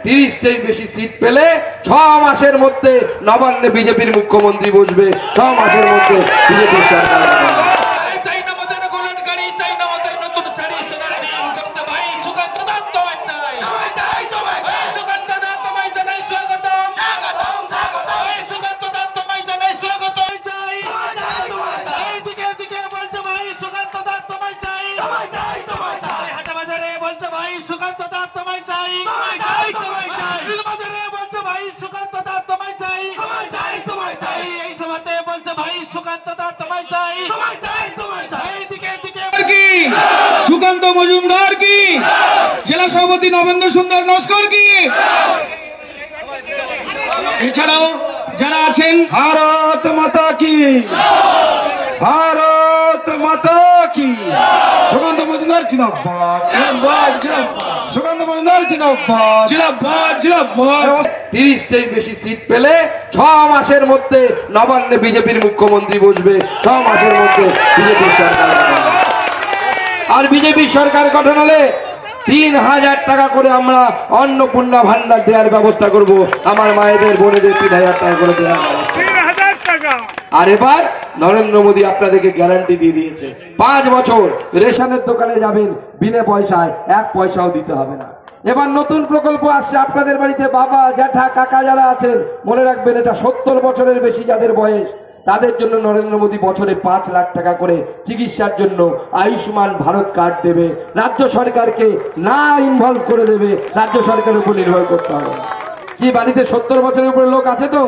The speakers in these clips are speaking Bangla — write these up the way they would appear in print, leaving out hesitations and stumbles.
30টির বেশি সিট পেলে 6 মাসের মধ্যে নবান্নে বিজেপির মুখ্যমন্ত্রী বসবে, 6 মাসের মধ্যে বিজেপির সরকার হবে। সুকান্ত মজুমদার কি, জেলা সভাপতি নবেন্দ্র সুন্দর নস্কর কি, এছাড়াও যারা আছেন ভারত মাতা কি, ভারত মাতা কি, সুকান্ত মজুমদার জিন্দাবাদ, সুকান্ত মজুমদার জিন্দাবাদ, জিন্দাবাদ জিন্দাবাদ। 30টির বেশি সিট পেলে 6 মাসের মধ্যে নবান্নে বিজেপির মুখ্যমন্ত্রী বসবে, 6 মাসের মধ্যে বিজেপির সরকার হবে। আর বিজেপি সরকার গঠন হলে 3000 টাকা করে আমরা অন্নপূর্ণা ভান্ডার দেওয়ার ব্যবস্থা করব, আমার মায়েদের বোনেদের 3000 টাকা করে দেওয়ার ব্যবস্থা। আর এবার নরেন্দ্র মোদী আপনাদেরকে গ্যারান্টি দিয়ে দিয়েছে 5 বছর রেশনের দোকানে যাবেন বিনা পয়সায়, 1 পয়সাও দিতে হবে না। এবার নতুন প্রকল্প আসছে আপনাদের বাড়িতে, বাবা জ্যাঠা কাকা যারা আছেন মনে রাখবেন, এটা 70 বছরের বেশি যাদের বয়স, তাদের জন্য নরেন্দ্র মোদী বছরে 5 লাখ টাকা করে চিকিৎসার জন্য আয়ুষ্মান ভারত কার্ড দেবে। রাজ্য সরকারকে না ইনভলভ করে দেবে, রাজ্য সরকারের উপর নির্ভর করতে হবে। কি বাড়িতে 70 বছরের উপরে লোক আছে তো?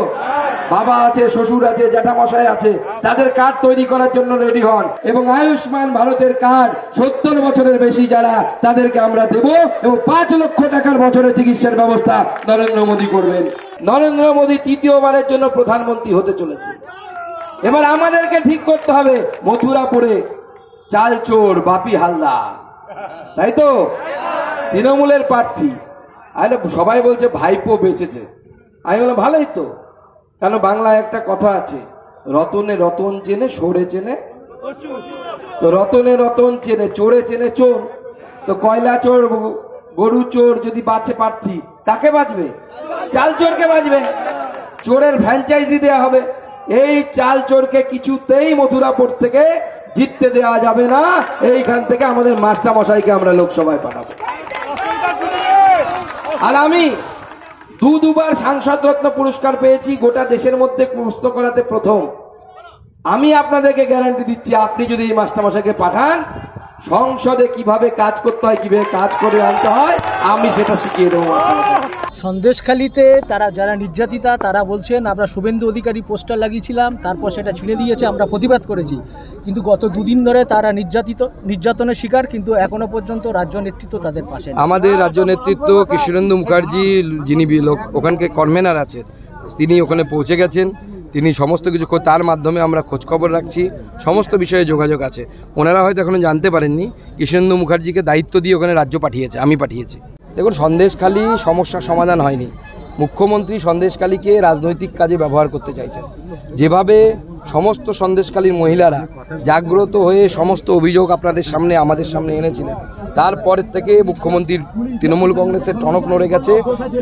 বাবা আছে, শ্বশুর আছে, জ্যাঠামশাই আছে, তাদের কার্ড তৈরি করার জন্য রেডি হন এবং আয়ুষ্মান ভারতের কার্ড 70 বছরের বেশি যারা, তাদেরকে আমরা দেব এবং 5 লক্ষ টাকার বছরে চিকিৎসার ব্যবস্থা নরেন্দ্র মোদী করবেন। নরেন্দ্র মোদী 3য়বারের জন্য প্রধানমন্ত্রী হতে চলেছে। এবার আমাদেরকে ঠিক করতে হবে, মথুরাপুরে চাল চোর বাপি হালদার, তাই তো তৃণমূলের প্রার্থী, আরে সবাই বলছে ভাইপো বেঁচেছে। আমি বললাম ভালোই তো, কেন বাংলায় একটা কথা আছে, রতনে রতন চেনে সরে চেনে, তো রতনে রতন চেনে চোরে চেনে চোর, তো কয়লা চোর গরু চোর যদি বাঁচে প্রার্থী, কাকে বাঁচবে? চাল চোরকে বাঁচবে, চোরের ফ্র্যাঞ্চাইজি দেওয়া হবে। এই চাল চোরকে কিছুতেই মথুরাপুর থেকে জিততে দেওয়া যাবে না, এইখান থেকে আমাদের মাস্টারমশাইকে আমরা লোকসভায় পাঠাবো। আর আমি দুবার সাংসদ রত্ন পুরস্কার পেয়েছি, গোটা দেশের মধ্যে প্রশ্ন করাতে প্রথম। আমি আপনাদেরকে গ্যারান্টি দিচ্ছি, আপনি যদি এই মাস্টারমশাইকে পাঠান, সংসদে কিভাবে কাজ করতে হয়, কিভাবে কাজ করে আনতে হয়, আমি সেটা শিখিয়ে দেবো। সন্দেশখালীতে তারা যারা নির্যাতিতা তারা বলছেন আমরা শুভেন্দু অধিকারী পোস্টার লাগিয়েছিলাম, তারপর সেটা ছিঁড়ে দিয়েছে, আমরা প্রতিবাদ করেছি, কিন্তু গত 2 দিন ধরে তারা নির্যাতনের শিকার, কিন্তু এখনো পর্যন্ত রাজ্য নেতৃত্ব তাদের পাশে। আমাদের রাজ্য নেতৃত্ব কৃষ্ণেন্দু মুখার্জি, যিনি ওখানকে কনভেনার আছেন, তিনি ওখানে পৌঁছে গেছেন, তিনি সমস্ত কিছু তার মাধ্যমে আমরা খোঁজখবর রাখছি, সমস্ত বিষয়ে যোগাযোগ আছে। ওনারা হয়তো এখনো জানতে পারেননি, কৃষ্ণেন্দু মুখার্জিকে দায়িত্ব দিয়ে ওখানে রাজ্য পাঠিয়েছে, আমি পাঠিয়েছি। দেখুন, সন্দেশখালী সমস্যার সমাধান হয়নি, মুখ্যমন্ত্রী সন্দেশখালীকে রাজনৈতিক কাজে ব্যবহার করতে চাইছেন। যেভাবে সমস্ত সন্দেশখালীর মহিলারা জাগ্রত হয়ে সমস্ত অভিযোগ আপনাদের সামনে আমাদের সামনে এনেছিলেন, তারপরের থেকে মুখ্যমন্ত্রীর তৃণমূল কংগ্রেসের টনক নড়ে গেছে।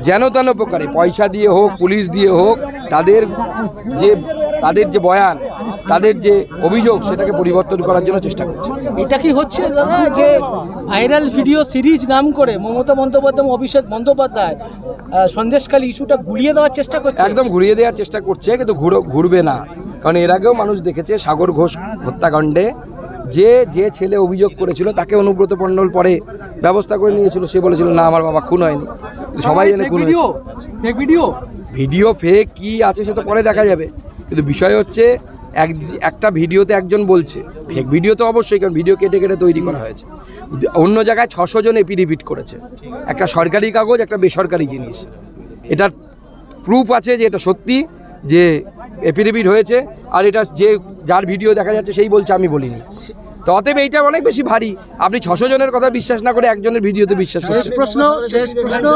যেন তেন প্রকারে পয়সা দিয়ে হোক, পুলিশ দিয়ে হোক, তাদের যে বয়ান, তাদের যে অভিযোগ, সেটাকে পরিবর্তন করার জন্য চেষ্টা করছে। এটা কি হচ্ছে দাদা, যে ভাইরাল ভিডিও সিরিজ নাম করে মমতা বন্দ্যোপাধ্যায়, অভিষেক বন্দ্যোপাধ্যায় সন্দেশখালী ইস্যুটা ঘুরিয়ে দেওয়ার চেষ্টা করছে? একদম ঘুরিয়ে দেওয়ার চেষ্টা করছে, কিন্তু ঘুরবে না। কারণ এর আগেও মানুষ দেখেছে সাগর ঘোষ হত্যাকাণ্ডে যে ছেলে অভিযোগ করেছিল তাকে অনুব্রত মণ্ডল পরে ব্যবস্থা করে নিয়েছিল, সে বলেছিল না আমার বাবা খুন হয়নি, সবাই জানে খুন হয়েছে। ভিডিও ফেক কি আছে সে তো পরে দেখা যাবে, কিন্তু বিষয় হচ্ছে একটা ভিডিওতে একজন বলছে, ফেক ভিডিও তো অবশ্যই, কারণ ভিডিও কেটে কেটে তৈরি করা হয়েছে। অন্য জায়গায় 600 জন এপিডিপিট করেছে, একটা সরকারি কাগজ, একটা বেসরকারি জিনিস। এটার প্রুফ আছে যে এটা সত্যি, যে এপিডিপিট হয়েছে, আর এটা যার ভিডিও দেখা যাচ্ছে সেই বলছে আমি বলিনি। তো অতএব এইটা অনেক বেশি ভারী। আপনি 600 জনের কথা বিশ্বাস না করে একজনের ভিডিওতে বিশ্বাস করছেন। শেষ প্রশ্ন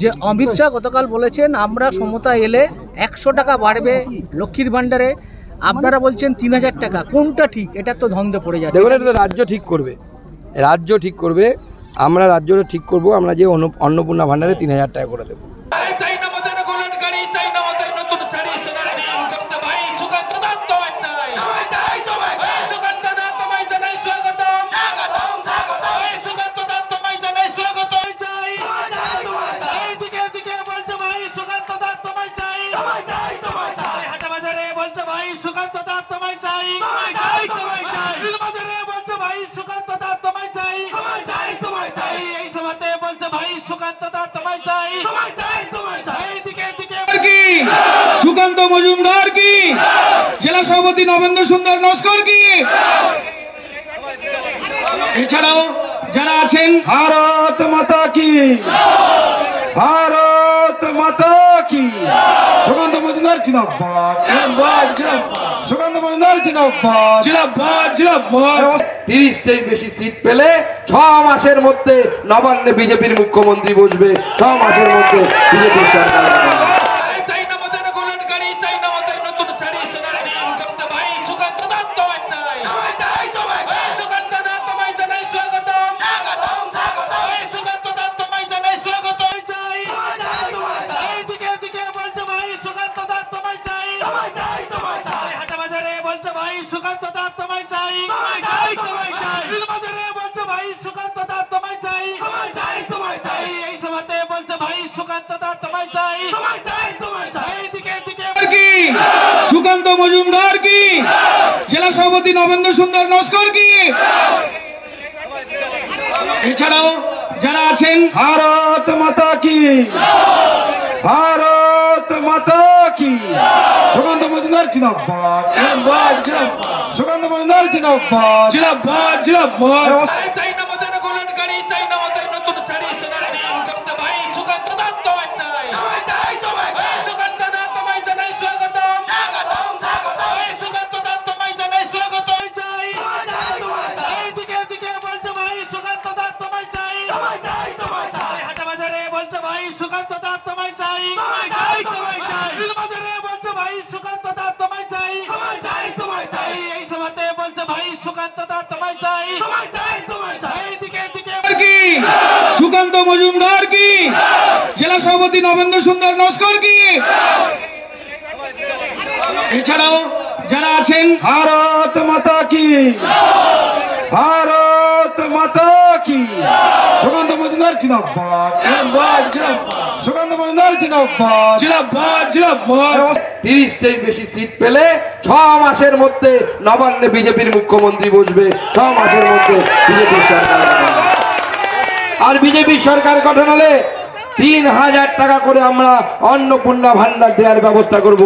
যে অমিত শাহ গতকাল বলেছেন আমরা ক্ষমতা এলে 100 টাকা বাড়বে লক্ষ্মীর ভান্ডারে, আপনারা বলছেন 3000 টাকা, কোনটা ঠিক? এটা তো ধন্দে পড়ে যাচ্ছে। দেখুন, এটা রাজ্য ঠিক করবে, রাজ্য ঠিক করবে। আমরা রাজ্যটা ঠিক করব, আমরা যে অন্নপূর্ণা ভাণ্ডারে 3000 টাকা করে দেবো। সুকান্ত মজুমদার কি, জেলা সভাপতি নবেন্দ্র সুন্দর নস্কর কি, এছাড়াও যারা আছেন ভারত মাতা কি, ভারত মাতা কি, সুকান্ত মজুমদার জিন্দাবাদ, সুকান্ত মজুমদার জিন্দাবাদ, জিন্দাবাদ জিন্দাবাদ। 30টার বেশি সিট পেলে 6 মাসের মধ্যে নবান্নে বিজেপির মুখ্যমন্ত্রী বসবে, 6 মাসের মধ্যে বিজেপির সরকার গঠন হবে। সুকান্ত মজুমদার কি, জেলা সভাপতি নবেন্দ্র সুন্দর নস্কর কি, এছাড়াও যারা আছেন ভারত মাতা কি, ভারত মাতা কি, সুকান্ত মজুমদার জিন্দাবাদ, সুকান্ত মজুমদার জিন্দাবাদ, জিন্দাবাদ জিন্দাবাদ। সুকান্ত মজুমদার কি, জেলা সভাপতি নবেন্দ্র সুন্দর নস্কর কি, এছাড়াও যারা আছেন ভারত মাতা কি, ভারত মাতা কি, সুকান্ত মজুমদার জিন্দাবাদ, সুকান্ত মজুমদার জিন্দাবাদ, জিন্দাবাদ জিন্দাবাদ। 30টার বেশি সিট পেলে 6 মাসের মধ্যে নবান্নে বিজেপির মুখ্যমন্ত্রী বসবে, 6 মাসের মধ্যে বিজেপির সরকার গঠন হবে। আর বিজেপির সরকার গঠন হলে 3000 টাকা করে আমরা অন্নপূর্ণা ভাণ্ডার দেওয়ার ব্যবস্থা করব।